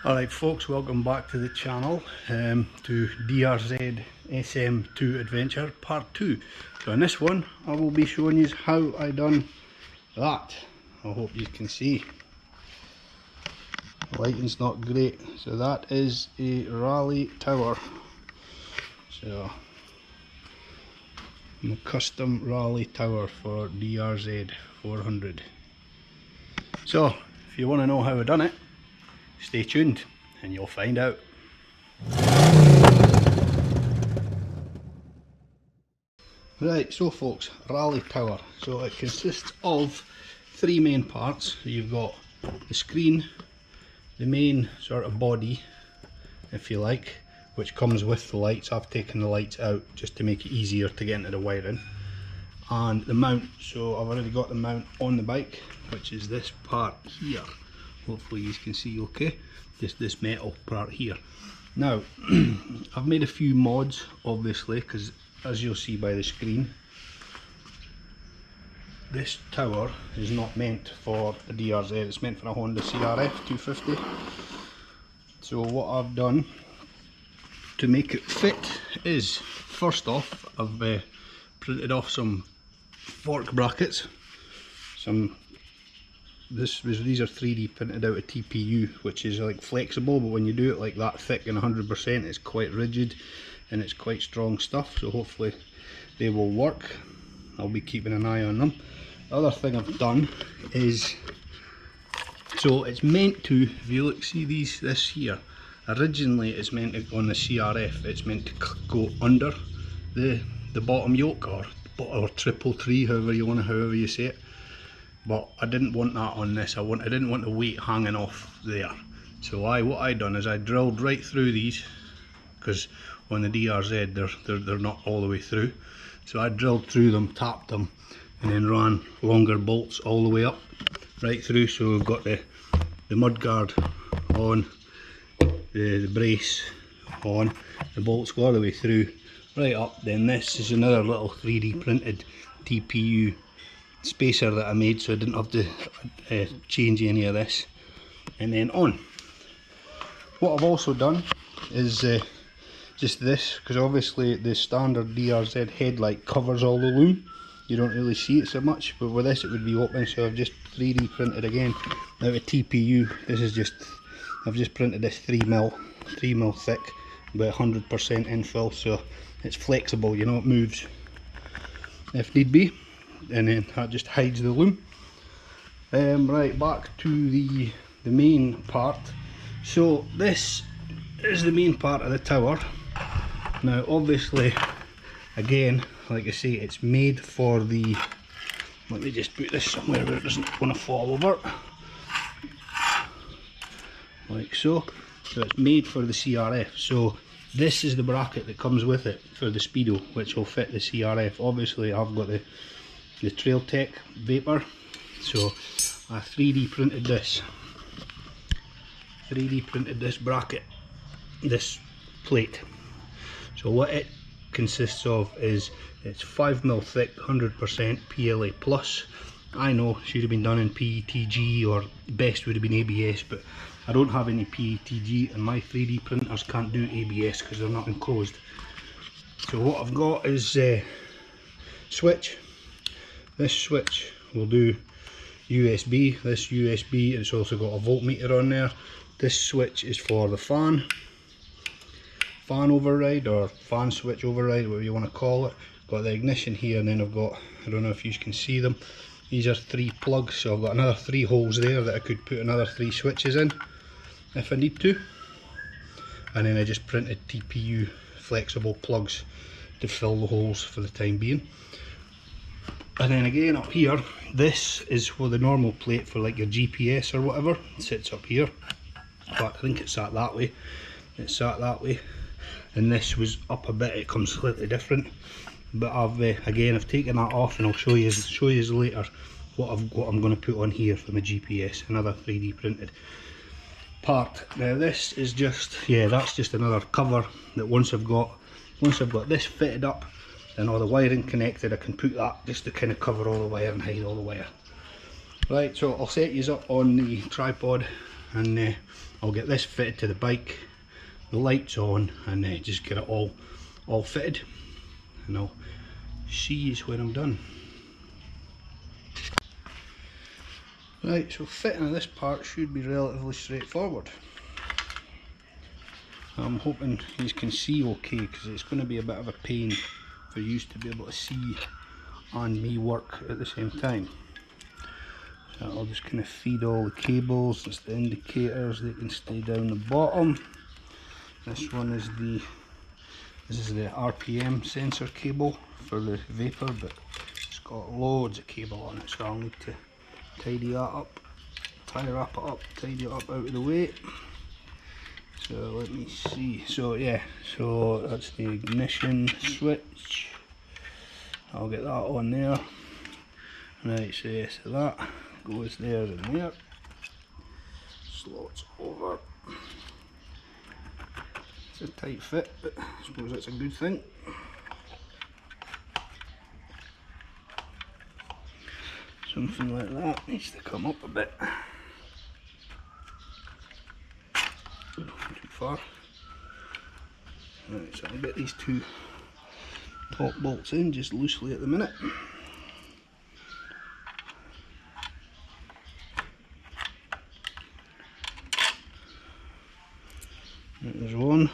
Alright folks, welcome back to the channel, to DRZ400SM Adventure Part 2. So in this one I will be showing you how I done that. I hope you can see. The lighting's not great. So that is a rally tower. So a custom rally tower for DRZ400. So if you want to know how I done it, stay tuned and you'll find out. Right, so folks, rally tower. So it consists of three main parts. So you've got the screen, the main sort of body, if you like, which comes with the lights. I've taken the lights out just to make it easier to get into the wiring. And the mount, so I've already got the mount on the bike, which is this part here. Hopefully you can see okay, just this metal part here. Now I've made a few mods obviously, because as you'll see by the screen, this tower is not meant for a DRZ, it's meant for a Honda CRF 250. So what I've done to make it fit is, first off, I've printed off some fork brackets. These are 3D printed out of TPU, which is like flexible, but when you do it like that thick and 100%, it's quite rigid and it's quite strong stuff. So hopefully they will work. I'll be keeping an eye on them. The other thing I've done is, so it's meant to, if you look, see this here, originally it's meant to, on the CRF, it's meant to go under the bottom yoke, or 333, however you say it. But I didn't want that on this. I didn't want the weight hanging off there. So what I done is I drilled right through these, because on the DRZ they're not all the way through. So I drilled through them, tapped them, and then ran longer bolts all the way up, right through. So we've got the mudguard on, the brace on, the bolts go all the way through, right up. Then this is another little 3D printed TPU spacer that I made, so I didn't have to change any of this. And then on, what I've also done is just this, because obviously the standard DRZ headlight covers all the loom, you don't really see it so much, but with this it would be open. So I've just 3D printed again out of TPU. This is just, I've just printed this 3mm thick, about 100% infill, so it's flexible, you know, it moves if need be. And then that just hides the loom. Right, back to the main part. So this is the main part of the tower. Now obviously, again, like I say, it's made for the, let me just put this somewhere where it doesn't want to fall over, like so. So it's made for the CRF. So this is the bracket that comes with it for the Speedo, which will fit the CRF. Obviously I've got the Trail Tech Vapor, so I 3D printed this. 3D printed this bracket, this plate. So what it consists of is, it's 5mm thick, 100% PLA plus. I know it should have been done in PETG, or best would have been ABS, but I don't have any PETG and my 3D printers can't do ABS because they're not enclosed. So what I've got is a switch. This switch will do USB, this USB, it's also got a voltmeter on there. This switch is for the fan override, or fan switch override, whatever you want to call it. Got the ignition here, and then I've got, I don't know if you can see them, these are 3 plugs, so I've got another 3 holes there that I could put another 3 switches in if I need to. And then I just printed TPU flexible plugs to fill the holes for the time being. And then again up here, this is for the normal plate for like your GPS or whatever. It sits up here, but I think it's sat that way. It's sat that way, and this was up a bit. It comes slightly different, but I've taken that off, and I'll show you later what I'm going to put on here for my GPS. Another 3D printed part. Now this is just, that's just another cover that once I've got this fitted up and all the wiring connected, I can put that just to kind of cover all the wire and hide all the wire. Right, so I'll set these up on the tripod and I'll get this fitted to the bike, the lights on, and just get it all fitted, and I'll see you when I'm done. Right, so fitting of this part should be relatively straightforward. I'm hoping you can see okay, because it's going to be a bit of a pain for you to be able to see and me work at the same time. So I'll just kind of feed all the cables. It's the indicators, they can stay down the bottom. This is the RPM sensor cable for the vapor, but it's got loads of cable on it, so I'll need to tidy that up, wrap it up, tidy it up out of the way. So let me see, so yeah, so that's the ignition switch. I'll get that on there. Right, so yeah, so that goes there and there, slots over. It's a tight fit, but I suppose that's a good thing. Something like that needs to come up a bit. Too far. Right, so I'll get these two top bolts in just loosely at the minute. There's one.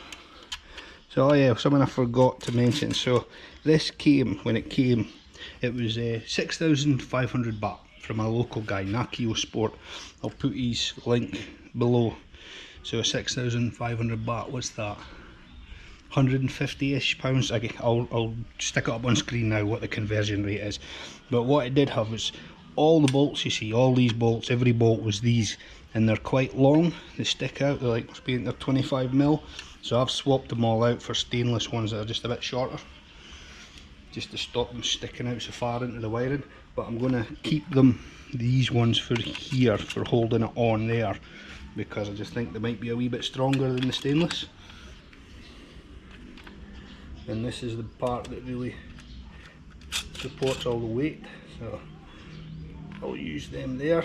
So oh yeah, something I forgot to mention. So this came, when it came, it was 6,500 baht from a local guy, Nakio Sport. I'll put his link below. So 6,500 baht, what's that? 150-ish pounds. I'll stick it up on screen now what the conversion rate is. But what it did have was all the bolts you see, all these bolts, every bolt was these, and they're quite long, they stick out, they're like, they're 25mm. So I've swapped them all out for stainless ones that are just a bit shorter, just to stop them sticking out so far into the wiring. But I'm going to keep them, these ones for here, for holding it on there, because I just think they might be a wee bit stronger than the stainless. And this is the part that really supports all the weight, so I'll use them there.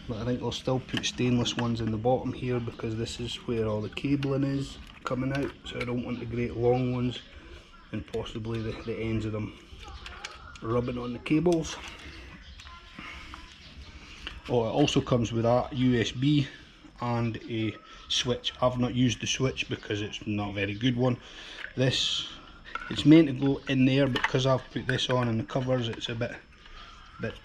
But I think I'll still put stainless ones in the bottom here, because this is where all the cabling is coming out, so I don't want the great long ones and possibly the ends of them rubbing on the cables. Oh, it also comes with that USB and a switch. I've not used the switch because it's not a very good one. This, it's meant to go in there, but because I've put this on and the covers, it's a bit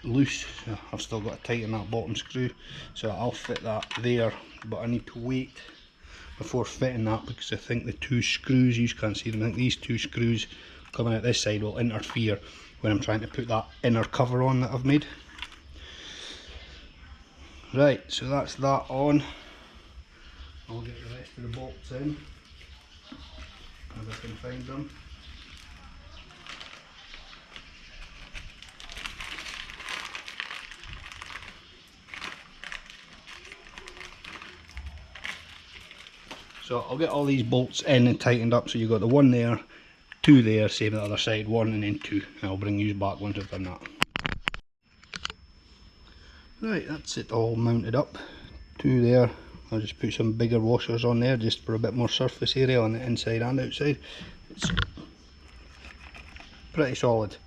loose, so I've still got to tighten that bottom screw, so I'll fit that there. But I need to wait before fitting that, because I think the two screws, you can't see them, I think these two screws coming out this side will interfere when I'm trying to put that inner cover on that I've made. Right, so that's that on. I'll get the rest of the bolts in as I can find them. So I'll get all these bolts in and tightened up, so you've got the one there, two there, same on the other side, one and then two, and I'll bring you back once I've done that. Right, that's it all mounted up, two there. I'll just put some bigger washers on there just for a bit more surface area on the inside and outside. It's pretty solid,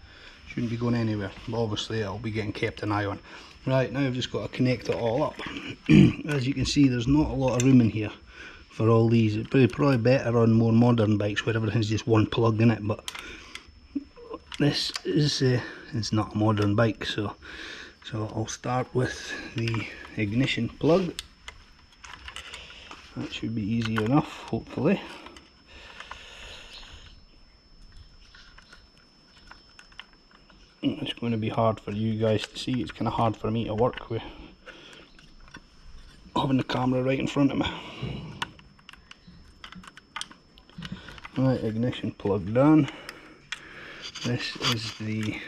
shouldn't be going anywhere, but obviously it'll be getting kept an eye on. Right, now I've just got to connect it all up. As you can see, there's not a lot of room in here for all these. It's probably better on more modern bikes where everything's just one plug in it, but this is it's not a modern bike, so I'll start with the ignition plug. That should be easy enough, hopefully. It's going to be hard for you guys to see. It's kind of hard for me to work with having the camera right in front of me. Right, ignition plug done. This is the,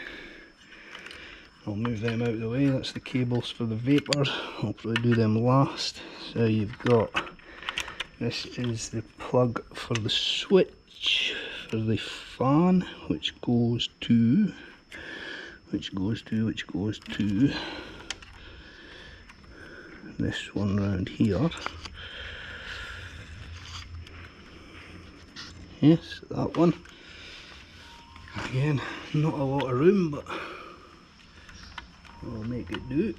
I'll move them out of the way, that's the cables for the vapor. I'll probably do them last. So you've got, this is the plug for the switch for the fan, which goes to the this one round here. Yes, that one. Again, not a lot of room, but I'll make it do.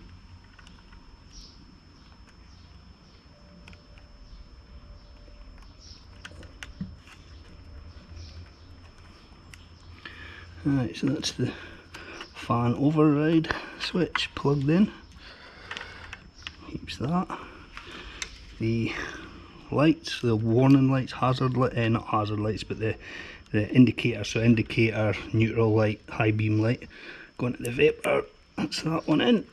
Right, so that's the fan override switch plugged in. Keeps that. The lights, the warning lights, hazard light, not hazard lights, but the indicator, so indicator, neutral light, high beam light, going to the vapor, that's that one in.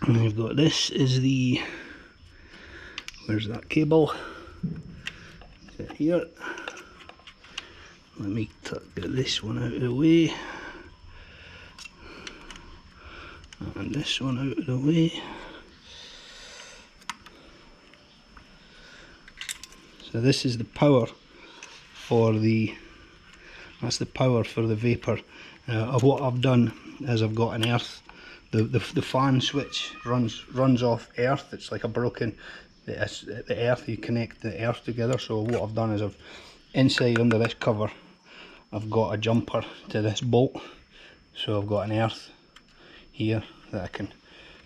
And we've got this is the, where's that cable? Is it here? Let me get this one out of the way, and this one out of the way. So this is the power for the, that's the power for the vapor. Of what I've done is I've got an earth, the fan switch runs off earth. It's like a broken, the earth, you connect the earth together. So what I've done is I've, inside under this cover, I've got a jumper to this bolt, so I've got an earth here that I can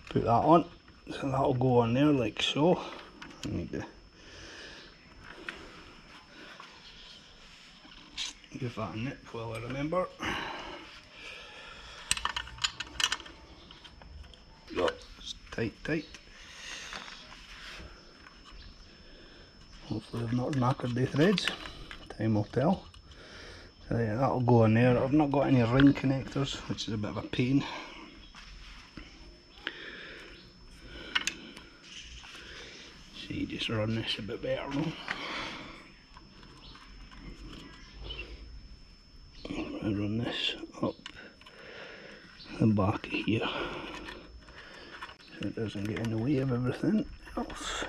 put that on, so that'll go on there like so. I need to give that a nip while I remember. Oh, it's tight. Hopefully I've not knackered the threads, time will tell. So yeah, that'll go in there. I've not got any ring connectors, which is a bit of a pain. So you just run this a bit better now. I run this up the back of here, so it doesn't get in the way of everything else.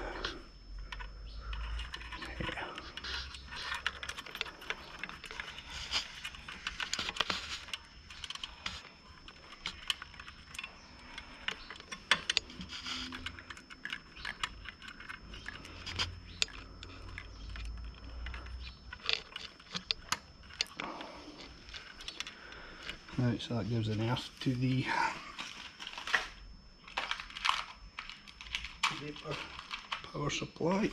Right, so that gives an earth to the vapor power supply.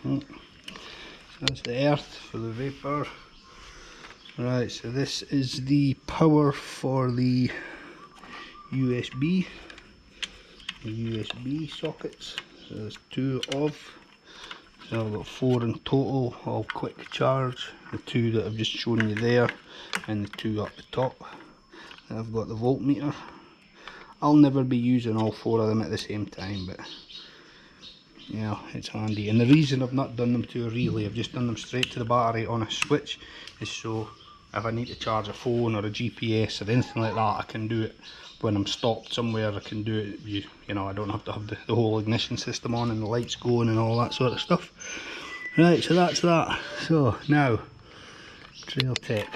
So that's the earth for the vapor. Right, so this is the power for the USB sockets. So there's 2 of, so I've got 4 in total, all quick charge, the 2 that I've just shown you there and the 2 up the top. Then I've got the voltmeter. I'll never be using all 4 of them at the same time, but yeah, it's handy. And the reason I've not done them to a relay, I've just done them straight to the battery on a switch, is so if I need to charge a phone or a GPS or anything like that, I can do it when I'm stopped somewhere. I can do it, you know, I don't have to have the whole ignition system on and the lights going and all that sort of stuff. Right, so that's that. So now, Trailtech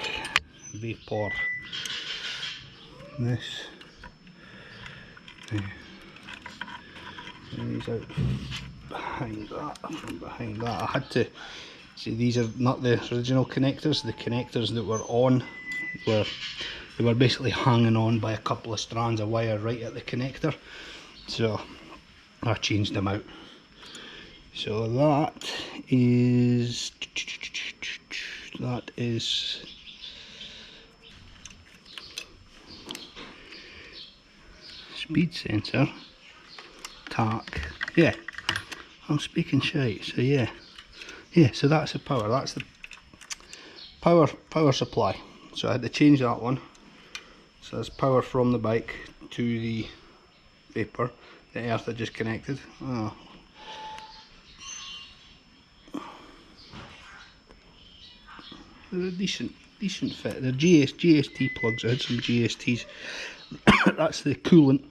Vapor. This. These out behind that, from behind that. I had to, see, these are not the original connectors. The connectors that were on were, they were basically hanging on by a couple of strands of wire right at the connector, so I changed them out. So that is speed sensor, tack, yeah, I'm speaking shite, so yeah, so that's the power, that's the power supply. So I had to change that one. So that's power from the bike to the vapor. The earth I just connected. Oh. They're a decent fit. They're GST plugs. I had some GSTs. That's the coolant.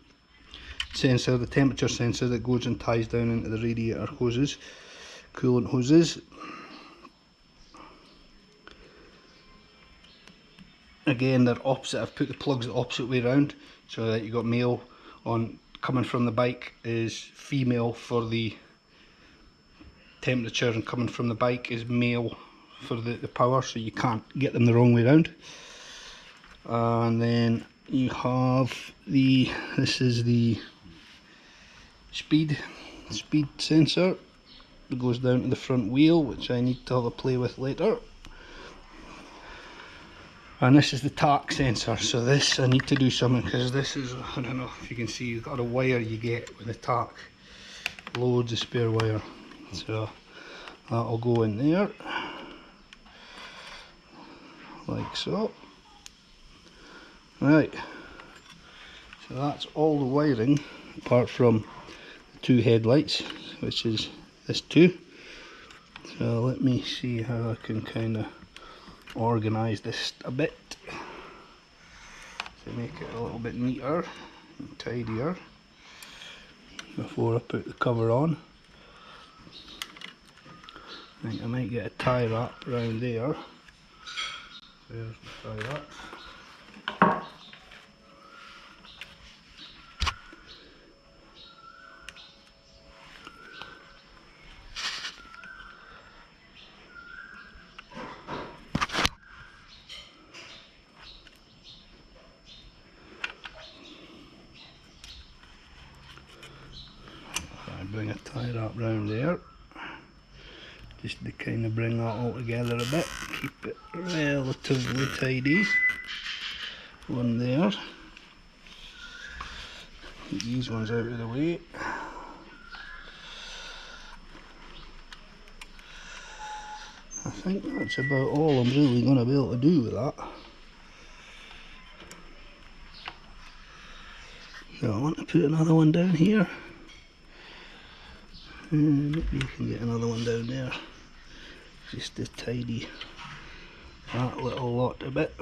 sensor, the temperature sensor that goes and ties down into the radiator hoses, coolant hoses. Again, they're opposite. I've put the plugs the opposite way around so that you got male on coming from the bike is female for the temperature, and coming from the bike is male for the power, so you can't get them the wrong way around. And then you have this is the speed sensor that goes down to the front wheel, which I need to have a play with later. And this is the tach sensor, so this I need to do something, because this is, I don't know if you can see, you've got a wire you get with the tach, loads of spare wire, so that'll go in there, like so. Right, so that's all the wiring apart from the two headlights, which is this two. So let me see how I can kind of organise this a bit to make it a little bit neater and tidier before I put the cover on. I think I might get a tie wrap around there. There's the tie wrap. Bring a tie wrap round there, just to kind of bring that all together a bit, keep it relatively tidy. One there, keep these ones out of the way. I think that's about all I'm really going to be able to do with that. So I want to put another one down here. Maybe you can get another one down there, just to tidy that little lot a bit.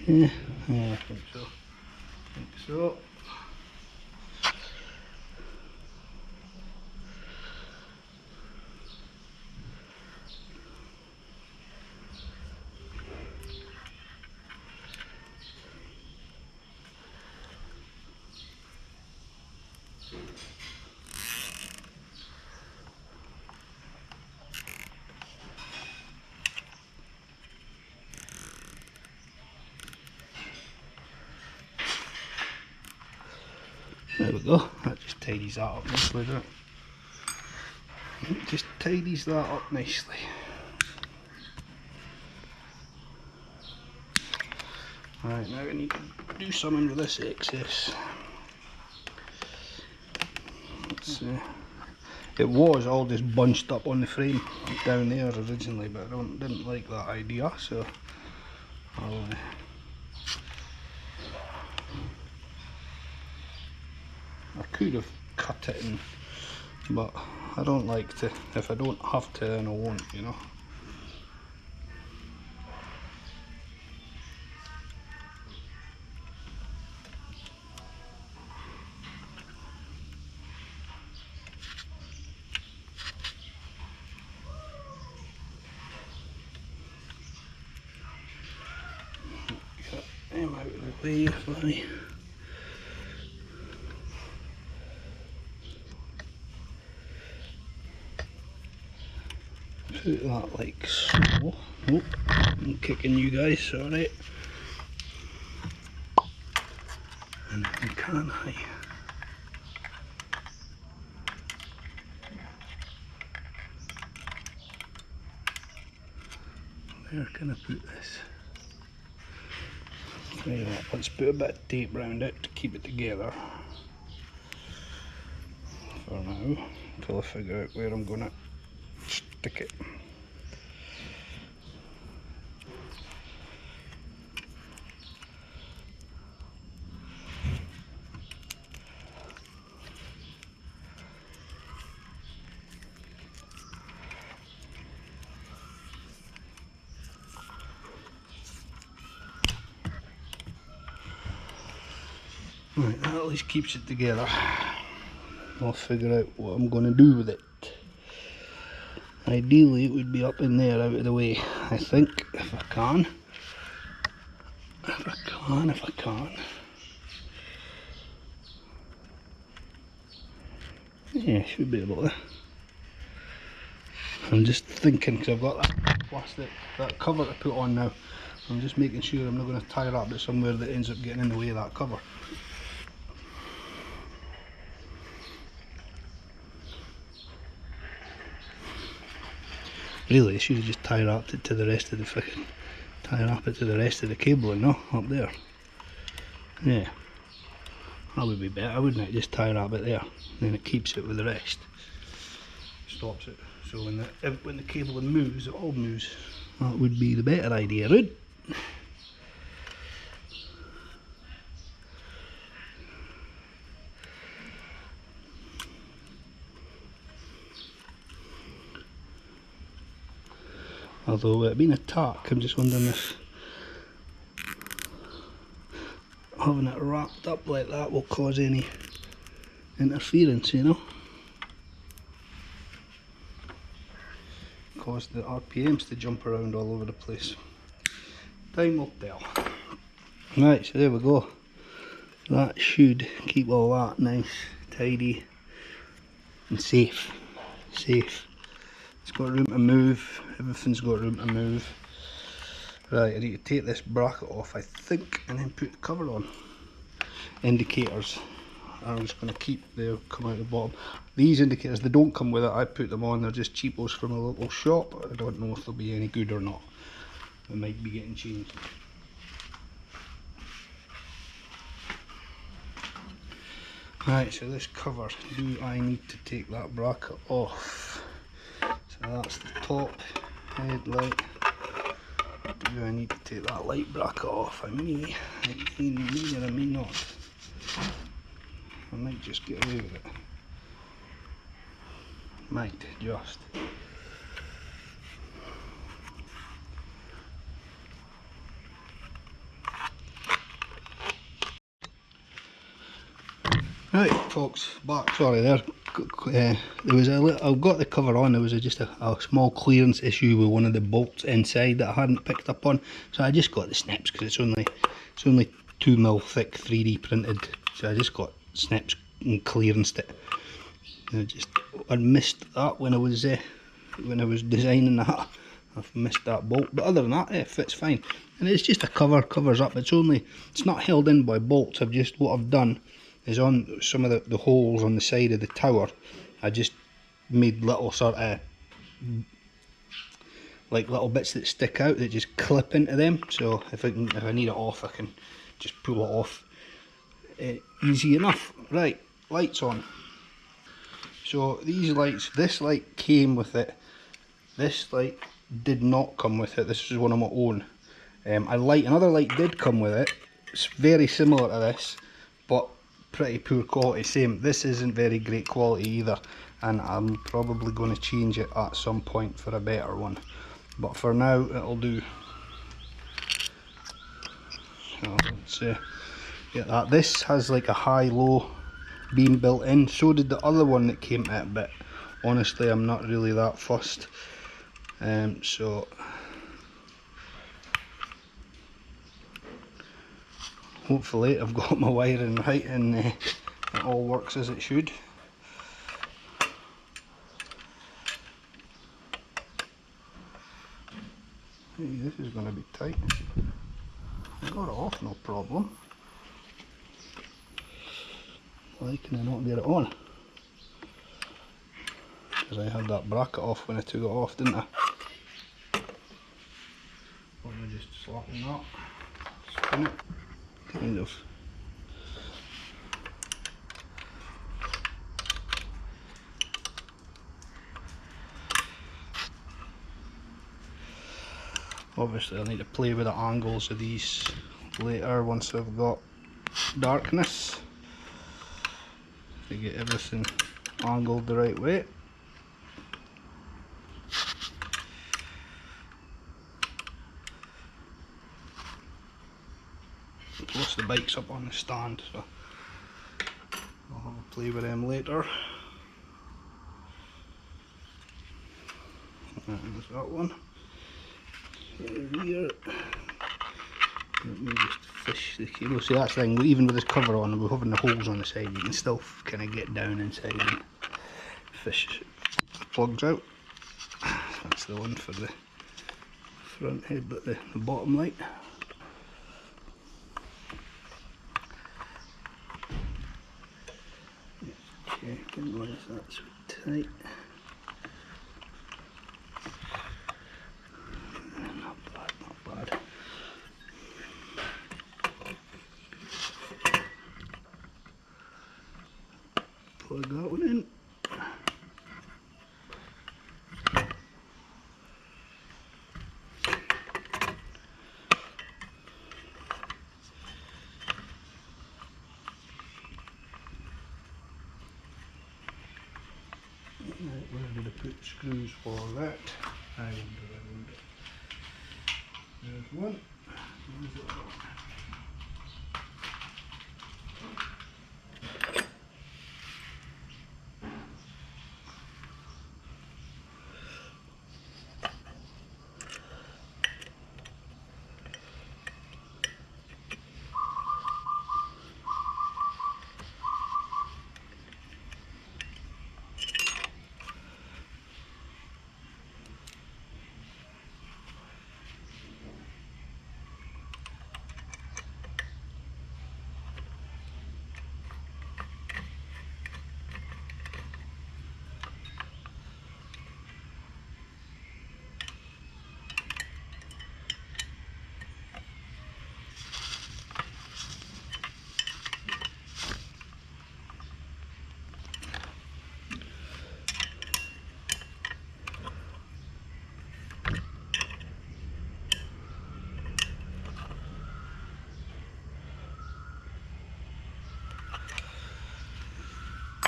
Yeah, I think so. There we go, that just tidies that up nicely, doesn't it? It just tidies that up nicely. Right, now I need to do something with this excess. It was all just bunched up on the frame down there originally, but I didn't like that idea, so I could have cut it in, but I don't like to. If I don't have to, then I won't, you know. Get them out of the way if I put that like so. Oh, I'm kicking you guys, sorry. And then can I? Where can I put this? Right, let's put a bit of tape around it to keep it together for now, until I figure out where I'm going to stick it. Right, that at least keeps it together. I'll figure out what I'm going to do with it. Ideally it would be up in there out of the way, I think, if I can. If I can. Yeah, should be able to. I'm just thinking, because I've got that plastic, that cover to put on now. I'm just making sure I'm not going to tie it up at somewhere that ends up getting in the way of that cover. Really, I should have just tied up it to the rest of the frickin', it to the rest of the cabling, no? Up there. Yeah. That would be better, wouldn't it? Just tie it up it there. Then it keeps it with the rest. Stops it. So when the cabling moves, it all moves. That would be the better idea, right? Although it being a tack, I'm just wondering if having it wrapped up like that will cause any interference, you know? Cause the RPMs to jump around all over the place. Time will tell. Right, so there we go. That should keep all that nice, tidy and safe. It's got room to move, everything's got room to move. Right, I need to take this bracket off, I think, and then put the cover on. Indicators, I'm just going to keep, they'll come out the bottom. These indicators, they don't come with it, I put them on, they're just cheapos from a local shop. I don't know if they'll be any good or not. They might be getting changed. Right, so this cover, do I need to take that bracket off? So that's the top headlight. Do I need to take that light bracket off? I may or I may not. I might just get away with it. Might just. Right, folks, back. Sorry, there was I've got the cover on. There was just a small clearance issue with one of the bolts inside that I hadn't picked up on, so I just got the snips because it's only 2mm thick, 3D printed. So I just got snips and clearanced it. I missed that when I was designing that. I've missed that bolt, but other than that, it fits fine. And it's just a cover, covers up. It's not held in by bolts. What I've done is on some of the holes on the side of the tower, I just made little sort of like little bits that stick out that just clip into them. So if I need it off, I can just pull it off easy enough. Right, lights on. So these lights, this light came with it. This light did not come with it. This is one of my own. Another light did come with it. It's very similar to this, but pretty poor quality. Same. This isn't very great quality either, and I'm probably going to change it at some point for a better one. But for now, it'll do. So let's get that. This has like a high-low beam built in. So did the other one that came to it, but honestly, I'm not really that fussed. So hopefully I've got my wiring right and it all works as it should. Hey, this is going to be tight. I got it off, no problem. Why can I not get it on? Because I had that bracket off when I took it off, didn't I? Probably just slapping that, spin it, kind of. Obviously I need to play with the angles of these later once I've got darkness to get everything angled the right way. Plus the bike's up on the stand, so I'll have a play with them later. There's that one. Here. Let me just fish the cable. See, that's the thing, even with this cover on, we're having the holes on the side, you can still kind of get down inside and fish the plugs out. That's the one for the front head, but the bottom light. Checking why that's so tight. Not bad, not bad. Plug that one in. Right, where did I put screws for that? I wonder. There's one. There's the other one.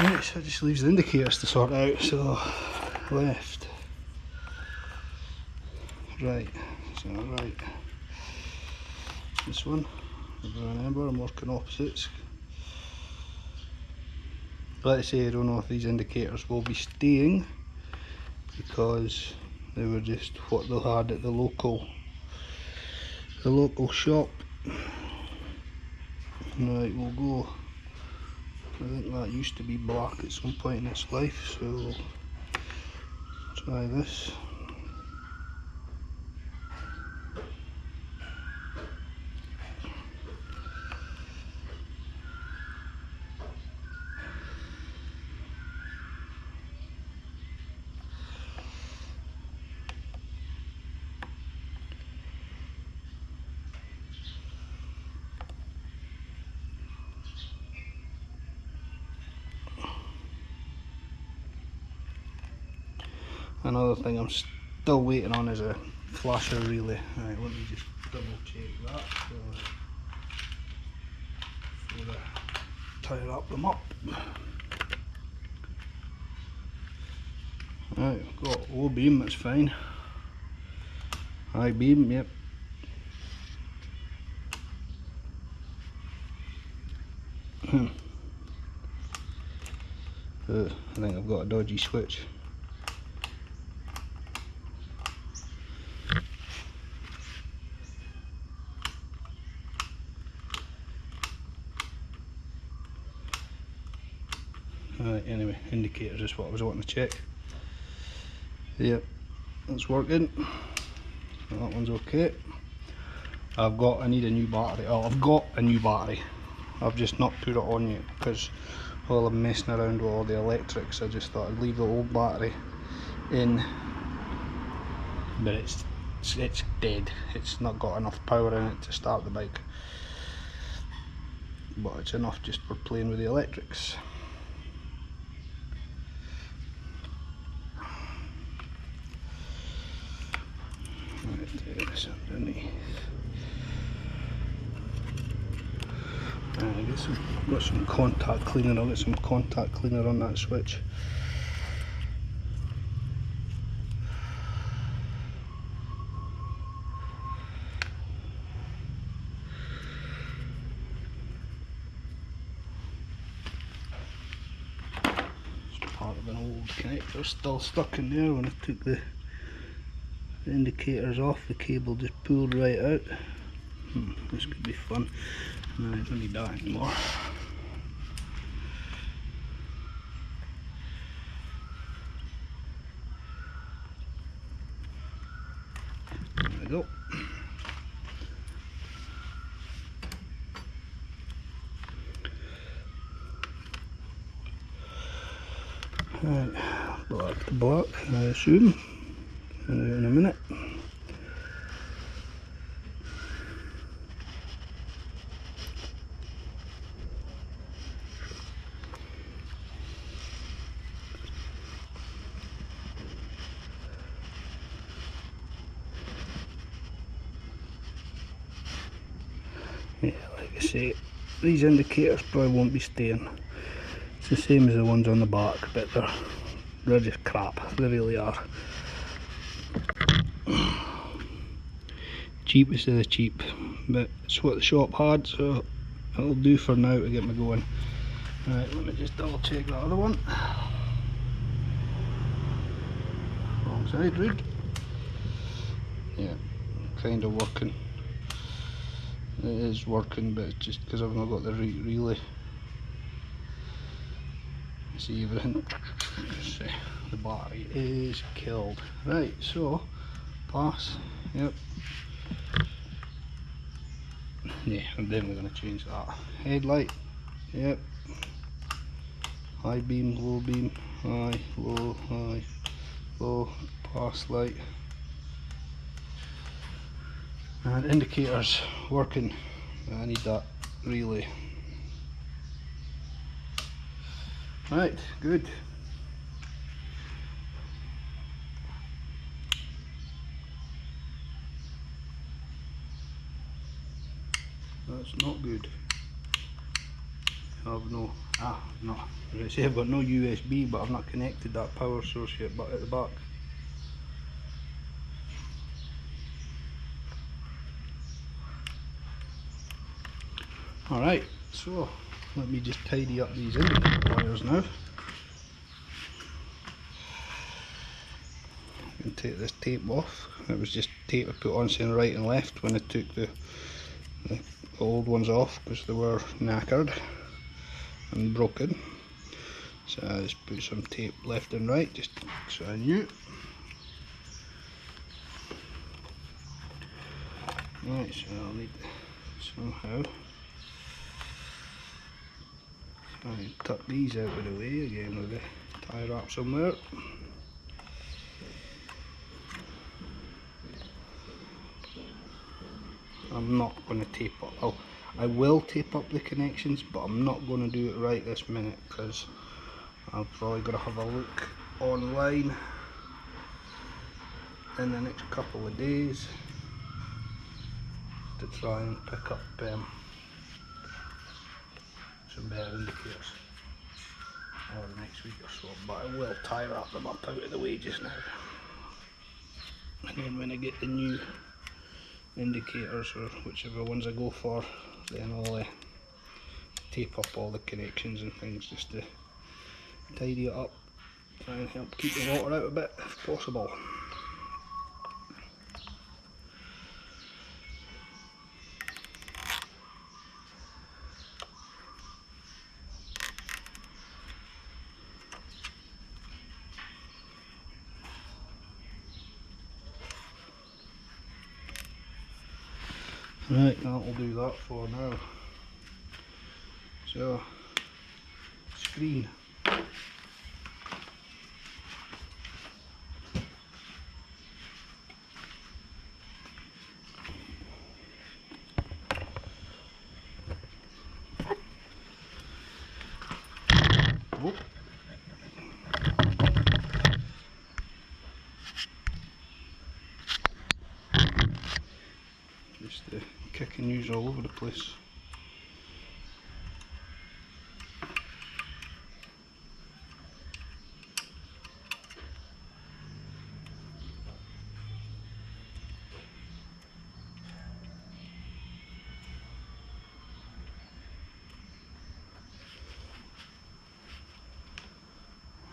Right, so it just leaves the indicators to sort out. So left, right, so right. This one, remember I'm working opposites. Like I say, I don't know if these indicators will be staying because they were just what they had at the local shop. Right, we'll go. I think that used to be black at some point in its life, so we'll try this. Another thing I'm still waiting on is a flasher relay. Right, let me just double check that before I tie them up. Right, I've got low beam, that's fine. High beam, yep. I think I've got a dodgy switch. Right, anyway, indicators is what I was wanting to check. Yep, that's working. That one's okay. I need a new battery. Oh, I've got a new battery. I've just not put it on yet because while I'm messing around with all the electrics, I just thought I'd leave the old battery in. But it's dead. It's not got enough power in it to start the bike. But it's enough just for playing with the electrics. Right, this underneath. I've got some contact cleaner. I'll get some contact cleaner on that switch. old connector still stuck in there. When I took the indicators off, the cable just pulled right out. This could be fun. No, I don't need that anymore. There we go. Right, black to black, I assume. In a minute. Yeah, like I say, these indicators probably won't be staying. It's the same as the ones on the back, but they're just crap, they really are. Cheapest of the cheap, but it's what the shop had, so it'll do for now to get me going. Right, let me just double check that other one. Wrong side, Rude. Yeah, kind of working. It is working, but it's just because I've not got the right relay. See everything. The battery is killed. Right, so pass. Yep. Yeah, I'm definitely going to change that. Headlight. Yep. High beam, low beam, high, low, pass light. And indicators working. I need that relay. Right, good. That's not good. I've no, no. As I say, I've got no USB, but I've not connected that power source yet, but at the back. Alright, so let me just tidy up these indicator wires now. And take this tape off. It was just tape I put on saying right and left when I took the old ones off because they were knackered and broken. So I just put some tape left and right just so I knew. Right, so I'll need to somehow try and tuck these out of the way again with a tie wrap somewhere. I'm not going to tape up. I will tape up the connections, but I'm not going to do it right this minute because I'm probably going to have a look online in the next couple of days to try and pick up some better indicators over the next week or so, but I will tie wrap them up out of the way just now. And then when I get the new indicators or whichever ones I go for, then I'll tape up all the connections and things just to tidy it up, try and help keep the water out a bit if possible. Right, that'll do that for now. So, screen. Whoop. Just kicking news all over the place.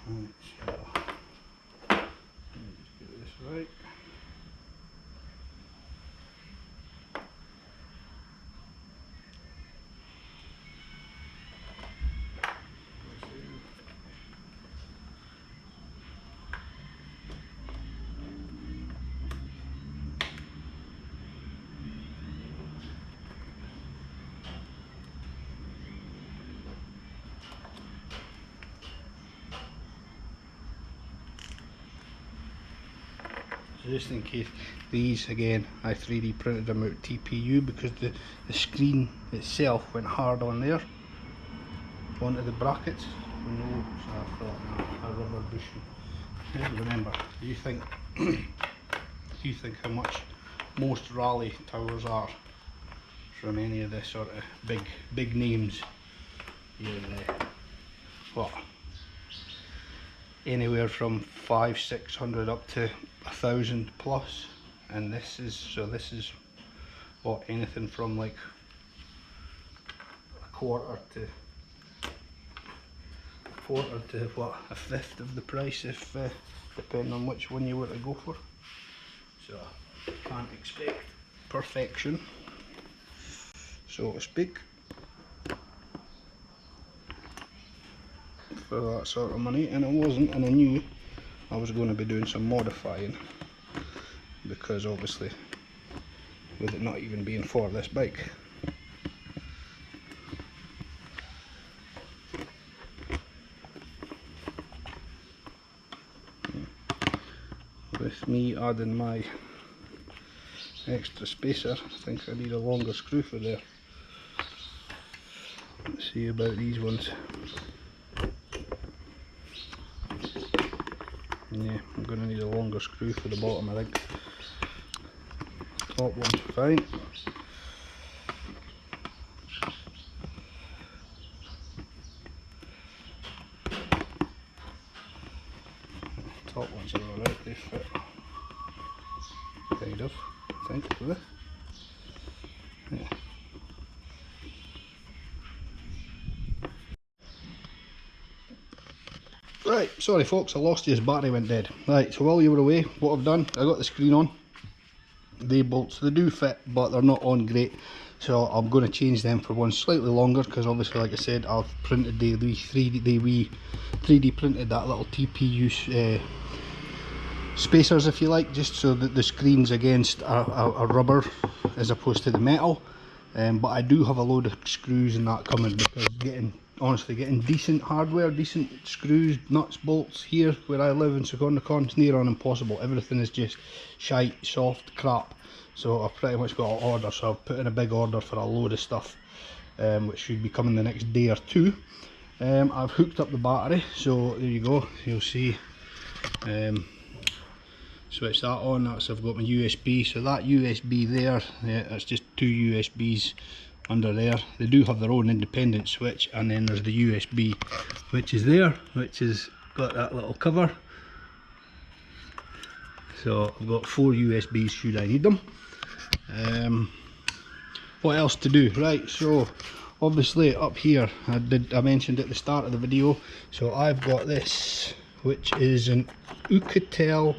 Right, so So just in case, these again, I 3D printed them out TPU because the screen itself went hard on there, onto the brackets. No, so I thought, a rubber bushing. Remember, you think how much most rally towers are from any of the sort of big names. You're what? Anywhere from 500-600 up to 1,000 plus, and this is what, anything from like a quarter to what, a fifth of the price, if depending on which one you were to go for. So can't expect perfection, so to speak, for that sort of money, and it wasn't, and I knew I was going to be doing some modifying, because obviously with it not even being for this bike. With me adding my extra spacer, I think I need a longer screw for there. Let's see about these ones. Yeah, I'm going to need a longer screw for the bottom, I think. Top one's fine. Top ones are alright, they fit. Kind of, I think. Yeah. Right, sorry folks, I lost you as battery went dead. Right, so while you were away, what I've done, I got the screen on. They bolts, they do fit, but they're not on great. So I'm going to change them for one slightly longer, because obviously, like I said, I've printed the 3D printed that little TPU spacers, if you like, just so that the screen's against a rubber as opposed to the metal. But I do have a load of screws and that coming, because honestly getting decent hardware, decent screws, nuts, bolts here where I live in Secondicon is near on impossible. Everything is just shite, soft crap. So I've pretty much got to order, so I've put in a big order for a load of stuff, which should be coming the next day or two. I've hooked up the battery, so there you go, you'll see. Switch that on, I've got my USB, so that USB there, yeah, that's just two USBs under there. They do have their own independent switch, and then there's the USB which is there, which has got that little cover. So I've got 4 USBs should I need them. What else to do? Right, so obviously up here, I mentioned at the start of the video, so I've got this, which is an Oukitel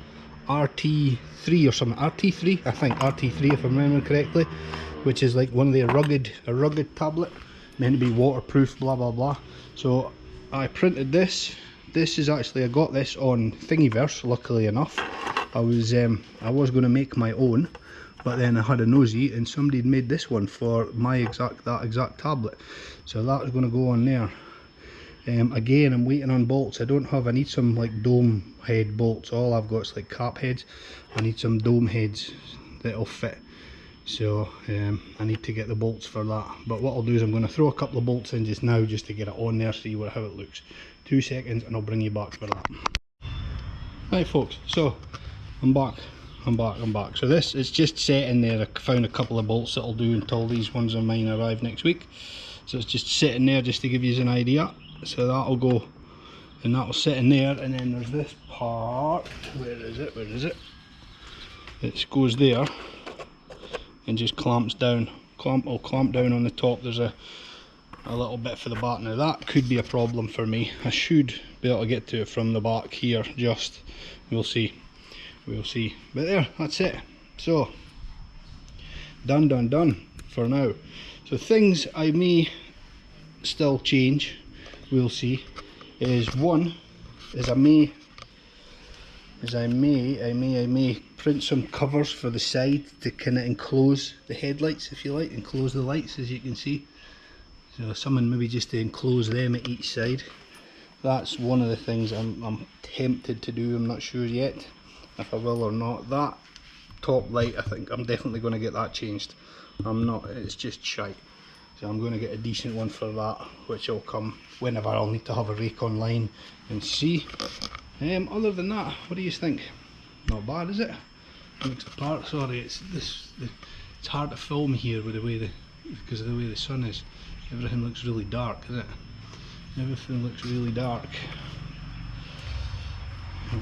RT3 or something, RT3, I think RT3 if I'm remembering correctly, which is like one of the rugged tablet, meant to be waterproof, blah blah blah. So I printed this. This is actually, I got this on Thingiverse, luckily enough. I was going to make my own, but then I had a nosy and somebody had made this one for that exact tablet, so that was going to go on there. Again, I'm waiting on bolts. I need some like dome head bolts. All I've got is like cap heads. I need some dome heads that'll fit, so I need to get the bolts for that. But what I'll do is I'm going to throw a couple of bolts in just now, just to get it on there, see how it looks. 2 seconds and I'll bring you back for that. Right folks, so I'm back. So this is just sitting there. I found a couple of bolts that'll do until these ones of mine arrive next week. So it's just sitting there just to give you an idea. So that'll go, and that'll sit in there, and then there's this part, where is it, it goes there and just clamps down, will clamp down on the top. There's a little bit for the back. Now that could be a problem for me. I should be able to get to it from the back here, just, we'll see, but there, that's it. So done for now. So things I may still change, we'll see, is one is I may print some covers for the side to kind of enclose the headlights, if you like, enclose the lights, as you can see. So something maybe just to enclose them at each side. That's one of the things I'm tempted to do. I'm not sure yet. if I will or not. That top light, I think I'm definitely going to get that changed. I'm not, it's just shite. So I'm going to get a decent one for that, which will come whenever I'll need to have a rake online and see. Other than that, what do you think? Not bad, is it? Mixed apart. Sorry, it's hard to film here with the way because of the way the sun is. Everything looks really dark, isn't it? Everything looks really dark.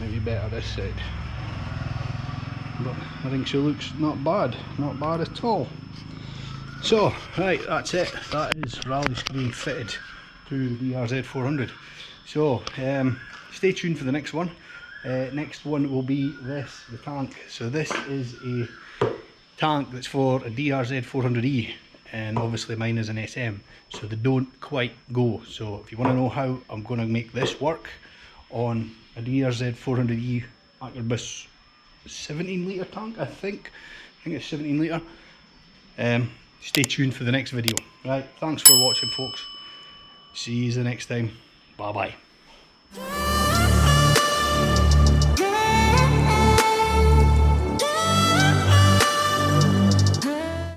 Maybe better this side. But I think she looks not bad at all. So, right, that's it. That is rally screen fitted to the DRZ400. So, stay tuned for the next one. Next one will be this, the tank. So this is a tank that's for a DRZ400E, and obviously mine is an SM, so they don't quite go. So if you want to know how I'm going to make this work on a DRZ400E Ackerbus 17 litre tank, I think it's 17 litre. Stay tuned for the next video. Right, thanks for watching, folks. See you the next time. Bye bye.